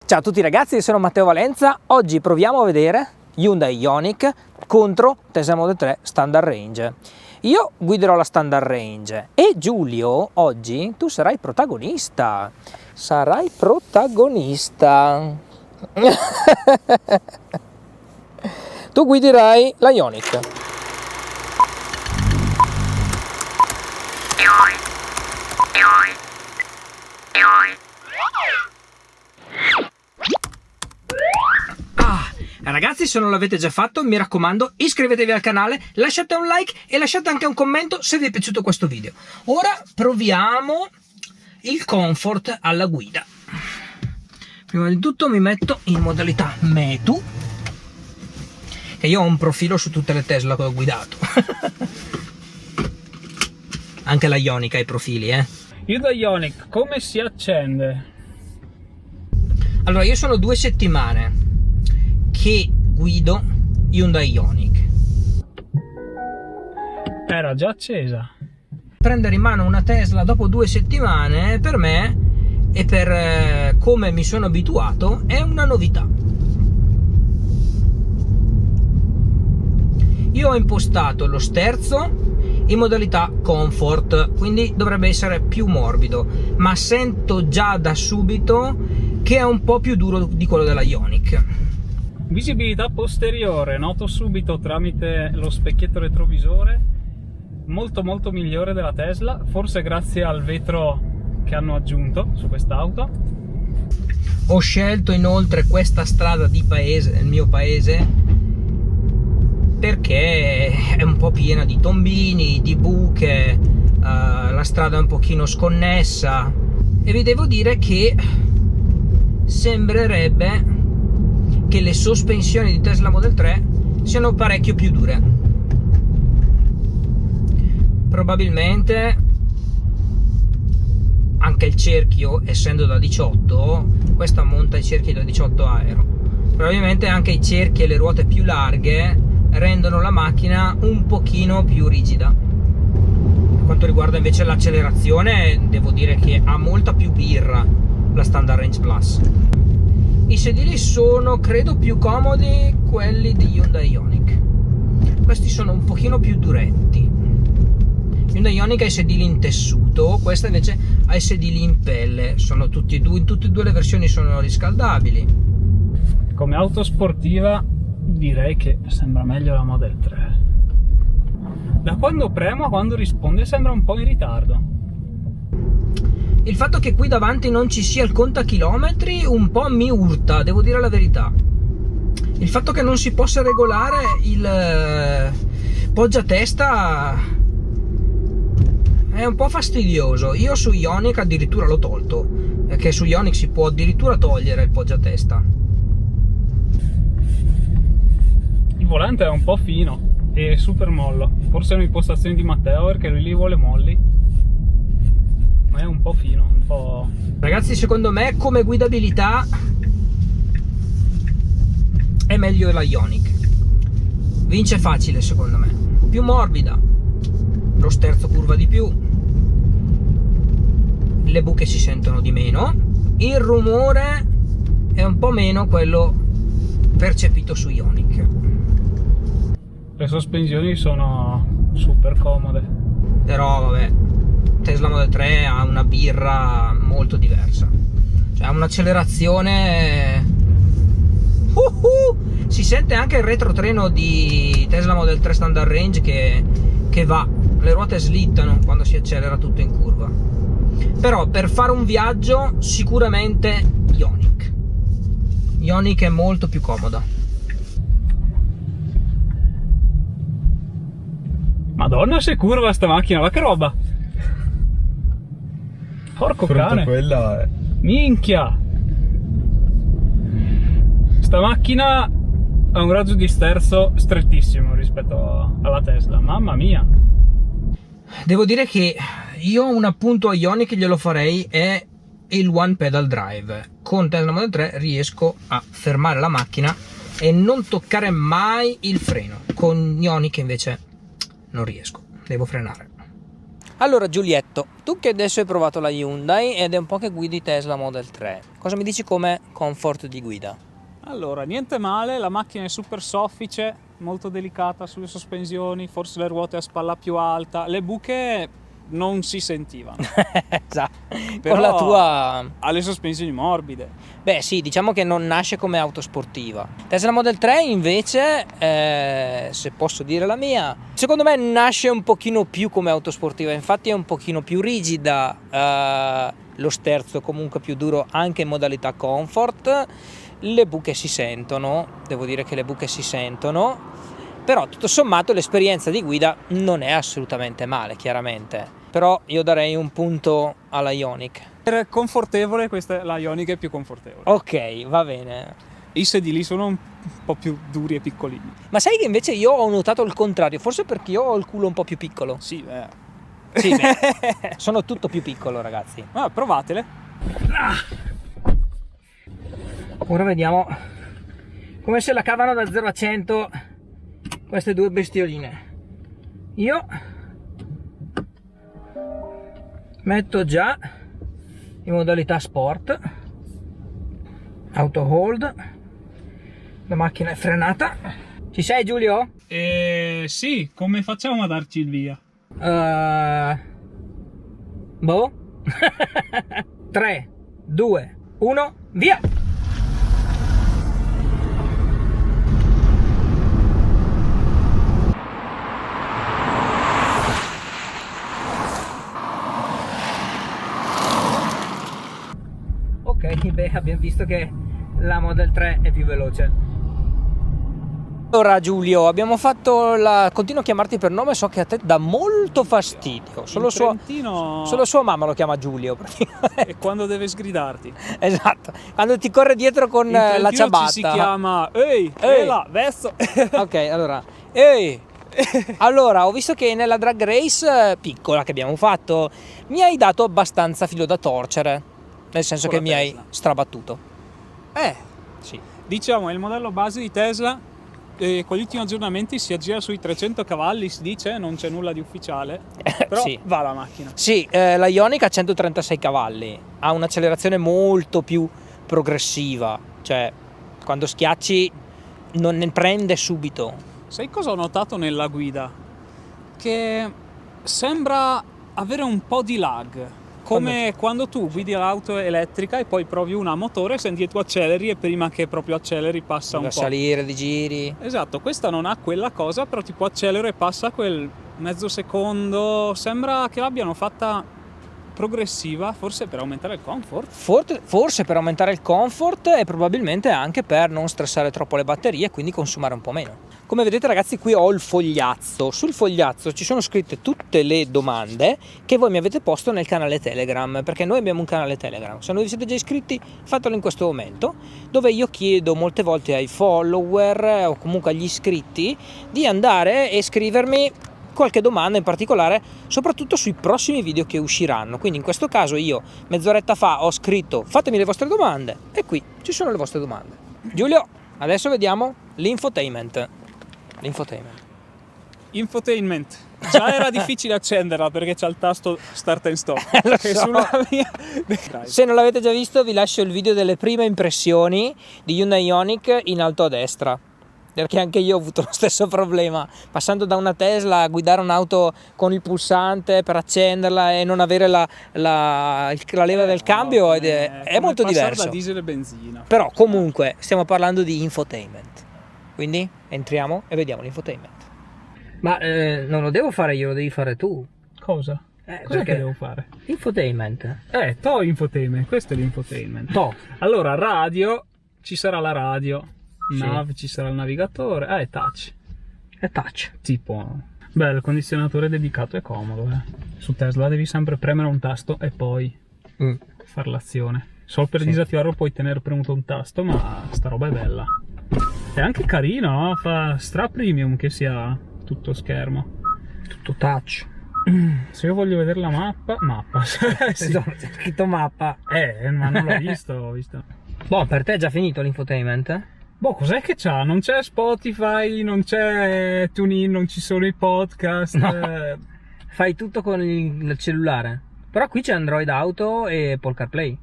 Ciao a tutti ragazzi, io sono Matteo Valenza. Oggi proviamo a vedere Hyundai Ioniq contro Tesla Model 3 Standard Range. Io guiderò la Standard Range e Giulio, oggi tu sarai protagonista. Sarai protagonista. Tu guiderai la Ioniq. Ragazzi, se non l'avete già fatto, mi raccomando, iscrivetevi al canale, lasciate un like e lasciate anche un commento se vi è piaciuto questo video. Ora proviamo il comfort alla guida. Prima di tutto mi metto in modalità Metu, che io ho un profilo su tutte le Tesla che ho guidato. Anche la Ioniq ha i profili, Hyundai Ioniq, come si accende? Allora, io sono 2 settimane che guido Hyundai Ioniq. Era già accesa. Prendere in mano una Tesla dopo 2 settimane per me e per come mi sono abituato è una novità. Io ho impostato lo sterzo in modalità comfort, quindi dovrebbe essere più morbido, ma sento già da subito che è un po' più duro di quello della Ioniq. Visibilità posteriore, noto subito tramite lo specchietto retrovisore, molto migliore della Tesla, forse grazie al vetro che hanno aggiunto su quest'auto. Ho scelto inoltre questa strada di paese, nel mio paese, perché è un po' piena di tombini, di buche, la strada è un pochino sconnessa e vi devo dire che sembrerebbe che le sospensioni di Tesla Model 3 siano parecchio più dure. Probabilmente anche il cerchio, essendo da 18, questa monta i cerchi da 18 aero, probabilmente anche i cerchi e le ruote più larghe rendono la macchina un pochino più rigida. Per quanto riguarda invece l'accelerazione, devo dire che ha molta più birra la Standard Range Plus. I sedili sono, credo, più comodi quelli di Hyundai Ioniq. Questi sono un pochino più duretti. Hyundai Ioniq ha i sedili in tessuto, questa invece ha i sedili in pelle. Sono tutti e due, in tutte e due le versioni sono riscaldabili. Come auto sportiva direi che sembra meglio la Model 3. Da quando premo a quando risponde sembra un po' in ritardo. Il fatto che qui davanti non ci sia il contachilometri un po' mi urta, devo dire la verità. Il fatto che non si possa regolare il poggiatesta è un po' fastidioso. Io su Ioniq addirittura l'ho tolto, perché su Ioniq si può addirittura togliere il poggiatesta. Il volante è un po' fino e super mollo. Forse è un'impostazione di Matteo perché lui li vuole molli. Ma è un po' fino, un po'... Ragazzi, secondo me come guidabilità è meglio la Ioniq. Vince facile secondo me. Più morbida, lo sterzo curva di più, le buche si sentono di meno, il rumore è un po' meno quello percepito su Ioniq. Le sospensioni sono super comode. Però vabbè, Tesla Model 3 ha una birra molto diversa, cioè ha un'accelerazione, si sente anche il retrotreno di Tesla Model 3 Standard Range che va, le ruote slittano quando si accelera tutto in curva. Però per fare un viaggio sicuramente Ioniq è molto più comoda. Madonna, se curva sta macchina, ma che roba! Porco cane! Quella è... Minchia! Sta macchina ha un raggio di sterzo strettissimo rispetto alla Tesla, mamma mia! Devo dire che io un appunto a Ioniq glielo farei, è il one pedal drive. Con Tesla Model 3 riesco a fermare la macchina e non toccare mai il freno. Con Ioniq invece non riesco, devo frenare. Allora Giulietto, tu che adesso hai provato la Hyundai ed è un po' che guidi Tesla Model 3, cosa mi dici come comfort di guida? Allora, niente male, la macchina è super soffice, molto delicata sulle sospensioni, forse le ruote a spalla più alta, le buche non si sentivano. Esatto. Però Con la tua... ha le sospensioni morbide. Beh sì, diciamo che non nasce come auto sportiva. Tesla Model 3 invece, se posso dire la mia, secondo me nasce un pochino più come auto sportiva, infatti è un pochino più rigida, lo sterzo comunque più duro anche in modalità comfort, le buche si sentono, devo dire che le buche si sentono, però tutto sommato l'esperienza di guida non è assolutamente male, chiaramente. Però io darei un punto alla Ioniq. Per confortevole, questa la Ioniq è più confortevole. Ok, va bene. I sedili sono un po' più duri e piccolini. Ma sai che invece io ho notato il contrario, forse perché io ho il culo un po' più piccolo. Sì, Sì, beh, sono tutto più piccolo, ragazzi. Provatele. Ora vediamo come se la cavano da 0 a 100 queste due bestioline. Io metto già in modalità sport, auto hold, la macchina è frenata. Ci sei Giulio? Sì, come facciamo a darci il via? Boh. 3, 2, 1, via! Ok, beh, abbiamo visto che la Model 3 è più veloce. Allora Giulio, abbiamo fatto la... continuo a chiamarti per nome, so che a te dà molto fastidio. Solo sua mamma lo chiama Giulio praticamente. E quando deve sgridarti. Esatto, quando ti corre dietro con la ciabatta. Ci si chiama ehi, là, verso. Ok, allora, ehi. Allora, ho visto che nella drag race piccola che abbiamo fatto mi hai dato abbastanza filo da torcere, nel senso che mi hai strabattuto. Sì. Diciamo, è il modello base di Tesla. E con gli ultimi aggiornamenti si aggira sui 300 cavalli, si dice, non c'è nulla di ufficiale, però sì. Va la macchina. Sì, la Ioniq ha 136 cavalli, ha un'accelerazione molto più progressiva, cioè quando schiacci non ne prende subito. Sai cosa ho notato nella guida? Che sembra avere un po' di lag. Come quando tu guidi l'auto elettrica e poi provi una a motore, senti che tu acceleri e prima che proprio acceleri passa un po'. Salire di giri. Esatto, questa non ha quella cosa, però tipo accelero e passa quel mezzo secondo. Sembra che l'abbiano fatta progressiva, forse per aumentare il comfort. Forse per aumentare il comfort e probabilmente anche per non stressare troppo le batterie e quindi consumare un po' meno. Come vedete ragazzi, qui ho il fogliazzo. Sul fogliazzo ci sono scritte tutte le domande che voi mi avete posto nel canale Telegram, perché noi abbiamo un canale Telegram. Se non vi siete già iscritti, fatelo in questo momento, dove io chiedo molte volte ai follower o comunque agli iscritti di andare e scrivermi qualche domanda in particolare, soprattutto sui prossimi video che usciranno. Quindi in questo caso io mezz'oretta fa ho scritto fatemi le vostre domande e qui ci sono le vostre domande. Giulio, adesso vediamo l'infotainment. Infotainment. Già era difficile accenderla perché c'ha il tasto start and stop. Lo so. Sulla mia... Se non l'avete già visto vi lascio il video delle prime impressioni di Hyundai Ioniq in alto a destra, perché anche io ho avuto lo stesso problema passando da una Tesla a guidare un'auto con il pulsante per accenderla e non avere la leva del cambio, ed è molto diverso da diesel e benzina. Però comunque stiamo parlando di infotainment, quindi entriamo e vediamo l'infotainment. Ma non lo devo fare io, lo devi fare tu. Cosa? Cosa che devo fare? Infotainment. Infotainment, questo è l'infotainment. Allora, radio, ci sarà la radio. Sì. Nav, ci sarà il navigatore, è touch. È touch. Tipo, beh, il condizionatore dedicato è comodo, Su Tesla devi sempre premere un tasto e poi fare l'azione. Solo per disattivarlo puoi tenere premuto un tasto, ma sta roba è bella. È anche carino, no? Fa stra premium che sia tutto schermo. Tutto touch. Se io voglio vedere la mappa. Sì. C'è scritto mappa. Ma non l'ho visto, ho visto. Boh, per te è già finito l'infotainment? Boh, cos'è che c'ha? Non c'è Spotify, non c'è TuneIn, non ci sono i podcast. No. Fai tutto con il cellulare. Però qui c'è Android Auto e Apple CarPlay.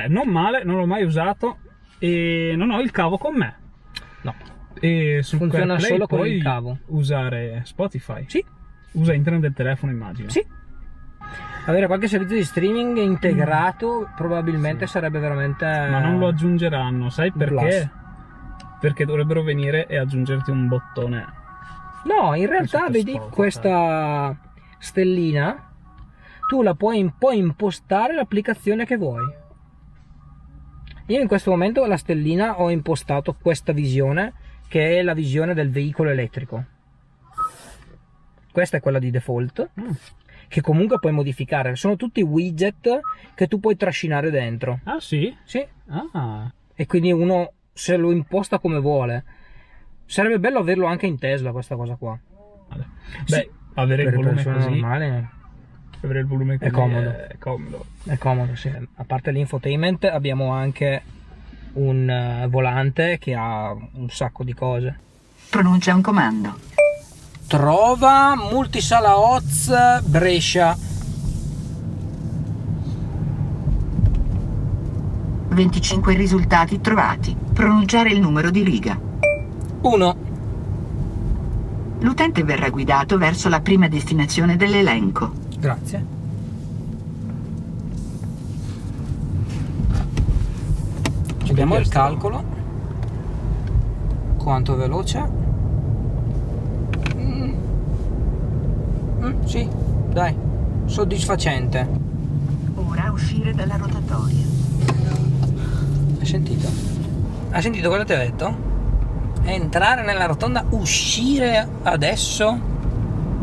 Non male, non l'ho mai usato e non ho il cavo con me. No. E sul Funziona CarPlay solo con puoi il cavo. usare Spotify. Sì. Usa internet del telefono, immagino. Sì. Avere qualche servizio di streaming integrato probabilmente sarebbe veramente... Ma non lo aggiungeranno, sai perché? Plus. Perché dovrebbero venire e aggiungerti un bottone. No, in realtà Super vedi Spotify. questa stellina, tu la puoi impostare l'applicazione che vuoi. Io in questo momento la stellina ho impostato questa visione, che è la visione del veicolo elettrico. Questa è quella di default, che comunque puoi modificare. Sono tutti widget che tu puoi trascinare dentro. Ah sì? Sì. Ah. E quindi uno se lo imposta come vuole. Sarebbe bello averlo anche in Tesla questa cosa qua. Beh, Sì, avere il per volume persone così, normali avere il volume così è comodo. È comodo. È comodo, sì. A parte l'infotainment abbiamo anche un volante che ha un sacco di cose. Pronuncia un comando. Trova Multisala Oz Brescia. 25 risultati trovati. Pronunciare il numero di riga. 1. L'utente verrà guidato verso la prima destinazione dell'elenco. Grazie. Abbiamo il calcolo. Quanto è veloce? Sì, dai, soddisfacente. Ora uscire dalla rotatoria. Hai sentito? Hai sentito cosa ti ho detto? Entrare nella rotonda, uscire adesso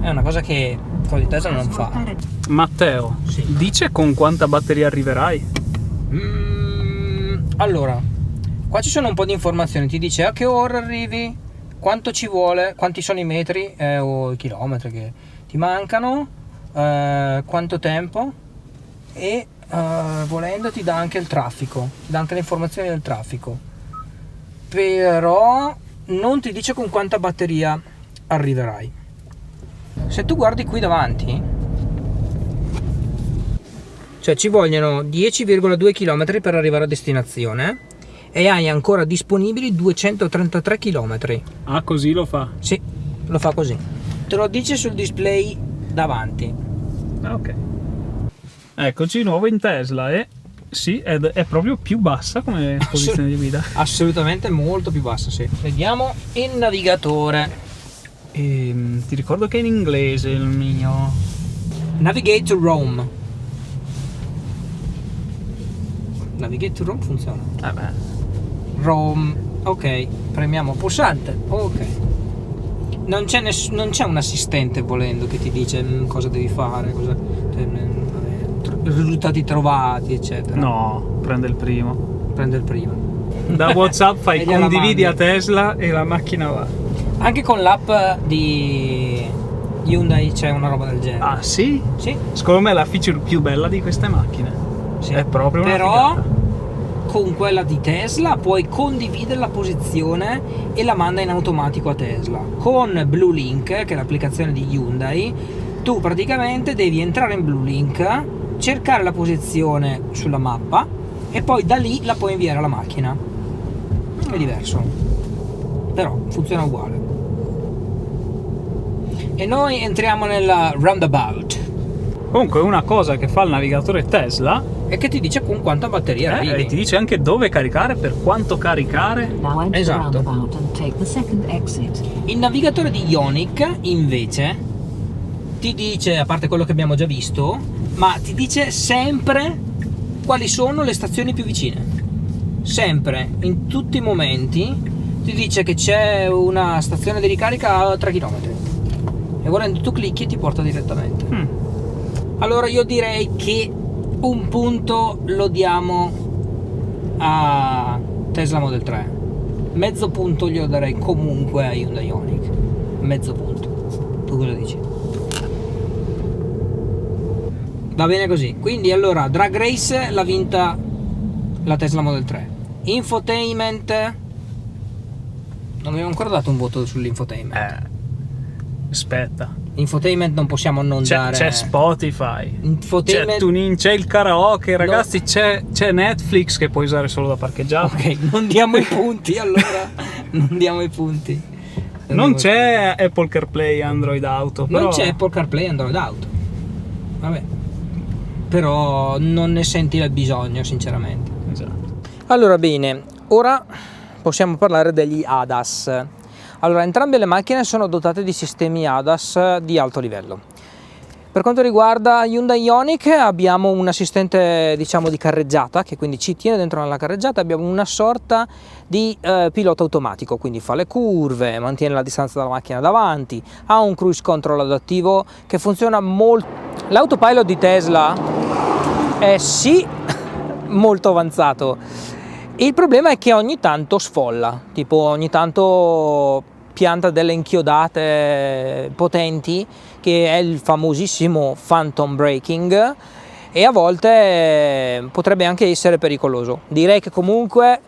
è una cosa che con il Tesla non fa. Matteo, Sì. dice con quanta batteria arriverai? Allora, qua ci sono un po' di informazioni. Ti dice a che ora arrivi, quanto ci vuole, quanti sono i metri o i chilometri che ti mancano, quanto tempo e volendo ti dà anche il traffico, ti dà anche le informazioni del traffico. Però non ti dice con quanta batteria arriverai. Se tu guardi qui davanti, cioè ci vogliono 10,2 km per arrivare a destinazione e hai ancora disponibili 233 km. Ah, così lo fa. Sì, lo fa così. Te lo dice sul display davanti. Ah, ok. Eccoci nuovo in Tesla e sì, è proprio più bassa come posizione di guida. Assolutamente molto più bassa, sì. Vediamo il navigatore. Ti ricordo che è in inglese il mio. Navigate to Rome. Navigate to Rome funziona. Rome. Ok, premiamo pulsante. Ok. Non c'è un assistente volendo che ti dice cosa devi fare, risultati trovati, eccetera. No, prende il primo. Prende il primo. Da WhatsApp fai E gliela condividi mandi. a Tesla e la macchina va. Anche con l'app di Hyundai c'è una roba del genere. Ah sì? Sì, Secondo me è la feature più bella di queste macchine. sì. È proprio una Però figata. con quella di Tesla puoi condividere la posizione e la manda in automatico a Tesla. Con Blue Link, che è l'applicazione di Hyundai, tu praticamente devi entrare in Blue Link, cercare la posizione sulla mappa e poi da lì la puoi inviare alla macchina. È diverso, però funziona uguale. E noi entriamo nella roundabout Comunque una cosa che fa il navigatore Tesla e che ti dice con quanta batteria e arrivi. ti dice anche dove caricare, per quanto caricare. Now enter Esatto. the roundabout and take the second exit. Il navigatore di Ioniq invece ti dice, a parte quello che abbiamo già visto, ma ti dice sempre quali sono le stazioni più vicine. Sempre, in tutti i momenti, ti dice che c'è una stazione di ricarica a 3 km. E volendo tu clicchi e ti porta direttamente. Allora io direi che un punto lo diamo a Tesla Model 3. Mezzo punto glielo darei comunque a Hyundai Ioniq. Mezzo punto. Tu cosa dici? Va bene così. Quindi allora Drag Race l'ha vinta la Tesla Model 3. Infotainment, non abbiamo ancora dato un voto sull'infotainment. Aspetta. Infotainment non possiamo non dare. C'è Spotify, Infotainment... c'è TuneIn, c'è il karaoke, ragazzi, c'è Netflix che puoi usare solo da parcheggiato. Ok, non diamo i punti allora. Non diamo i punti. Non c'è Apple CarPlay, Android Auto. Non però... c'è Apple CarPlay, Android Auto. Vabbè. Però non ne senti il bisogno, sinceramente. Esatto. Allora bene, ora possiamo parlare degli ADAS. Allora, entrambe le macchine sono dotate di sistemi ADAS di alto livello. Per quanto riguarda Hyundai Ioniq abbiamo un assistente, diciamo, di carreggiata, che quindi ci tiene dentro nella carreggiata. Abbiamo una sorta di pilota automatico, quindi fa le curve, mantiene la distanza dalla macchina davanti, ha un cruise control adattivo che funziona molto. L'autopilot di Tesla è sì molto avanzato, il problema è che ogni tanto sfolla, tipo ogni tanto pianta delle inchiodate potenti, che è il famosissimo phantom braking, e a volte potrebbe anche essere pericoloso. Direi che comunque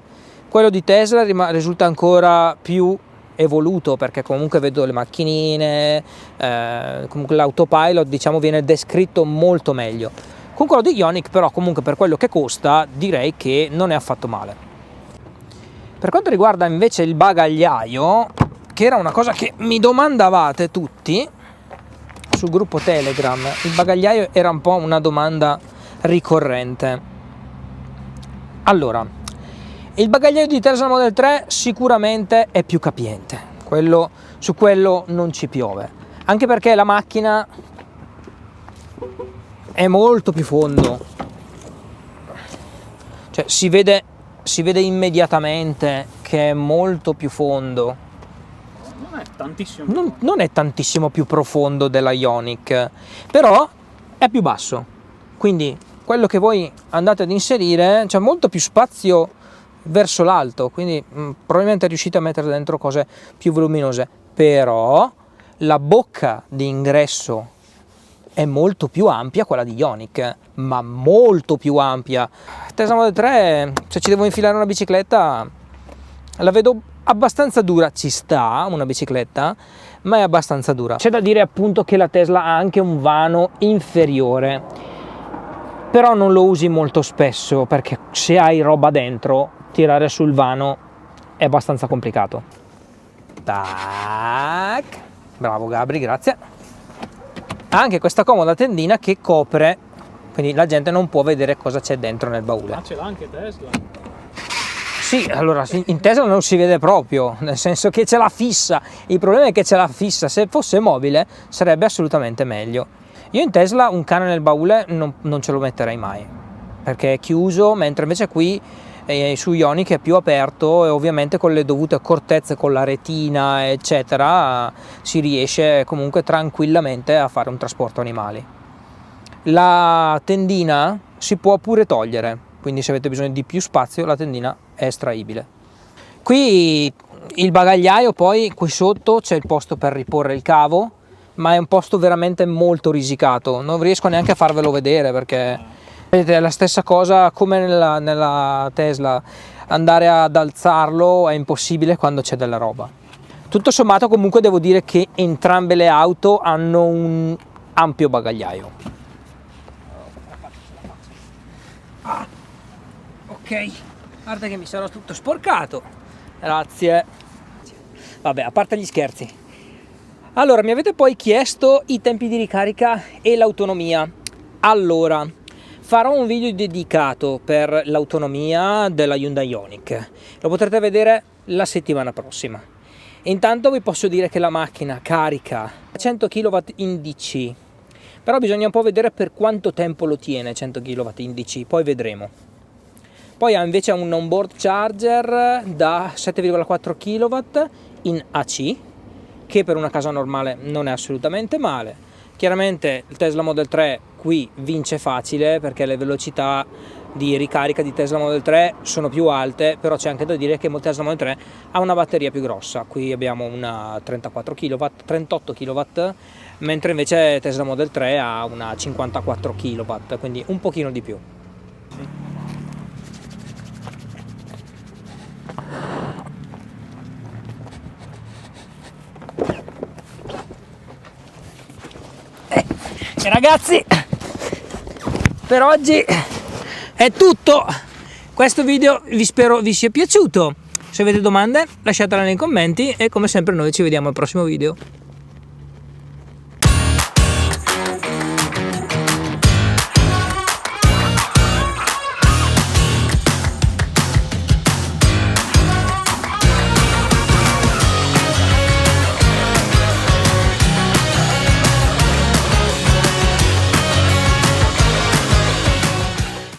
quello di Tesla risulta ancora più evoluto, perché comunque vedo le macchinine, comunque l'autopilot, diciamo, viene descritto molto meglio. Con quello di Ioniq però comunque per quello che costa direi che non è affatto male. Per quanto riguarda invece il bagagliaio, che era una cosa che mi domandavate tutti sul gruppo Telegram, il bagagliaio era un po' una domanda ricorrente. Allora, il bagagliaio di Tesla Model 3 sicuramente è più capiente, su quello non ci piove, anche perché la macchina è molto più fondo, cioè si vede immediatamente che è molto più fondo. Non è tantissimo. Non è tantissimo più profondo della Ioniq, però è più basso, quindi quello che voi andate ad inserire c'è molto più spazio verso l'alto, quindi probabilmente riuscite a mettere dentro cose più voluminose, però la bocca di ingresso è molto più ampia, quella di Ioniq, ma molto più ampia. Tesla Model 3, se ci devo infilare una bicicletta, la vedo abbastanza dura. Ci sta una bicicletta, ma è abbastanza dura. C'è da dire appunto che la Tesla ha anche un vano inferiore, però non lo usi molto spesso, perché se hai roba dentro, tirare sul vano è abbastanza complicato. Tac, bravo Gabri, grazie. Ha anche questa comoda tendina che copre, quindi la gente non può vedere cosa c'è dentro nel baule. Ma ce l'ha anche Tesla? Sì, allora in Tesla non si vede proprio, nel senso che ce l'ha fissa. Il problema è che ce l'ha fissa, se fosse mobile sarebbe assolutamente meglio. Io in Tesla un cane nel baule non ce lo metterei mai, perché è chiuso, mentre invece qui su Ioniq è più aperto, e ovviamente con le dovute accortezze, con la retina eccetera, si riesce comunque tranquillamente a fare un trasporto animali. La tendina si può pure togliere, quindi se avete bisogno di più spazio la tendina è estraibile. Qui il bagagliaio, poi qui sotto c'è il posto per riporre il cavo, ma è un posto veramente molto risicato, non riesco neanche a farvelo vedere perché vedete, è la stessa cosa come nella Tesla, andare ad alzarlo è impossibile quando c'è della roba. Tutto sommato comunque devo dire che entrambe le auto hanno un ampio bagagliaio. Ok, guarda che mi sarò tutto sporcato, grazie. Vabbè, a parte gli scherzi. Allora, mi avete poi chiesto i tempi di ricarica e l'autonomia. Allora, farò un video dedicato per l'autonomia della Hyundai Ioniq, lo potrete vedere la settimana prossima. Intanto vi posso dire che la macchina carica 100 kW in DC, però bisogna un po' vedere per quanto tempo lo tiene 100 kW in DC, poi vedremo. Poi ha invece un onboard charger da 7,4 kW in AC, che per una casa normale non è assolutamente male. Chiaramente il Tesla Model 3 qui vince facile, perché le velocità di ricarica di Tesla Model 3 sono più alte, però c'è anche da dire che il Tesla Model 3 ha una batteria più grossa. Qui abbiamo una 34 kW, 38 kW, mentre invece Tesla Model 3 ha una 54 kW, quindi un pochino di più. E ragazzi, per oggi è tutto. Questo video spero vi sia piaciuto. Se avete domande lasciatele nei commenti e come sempre noi ci vediamo al prossimo video.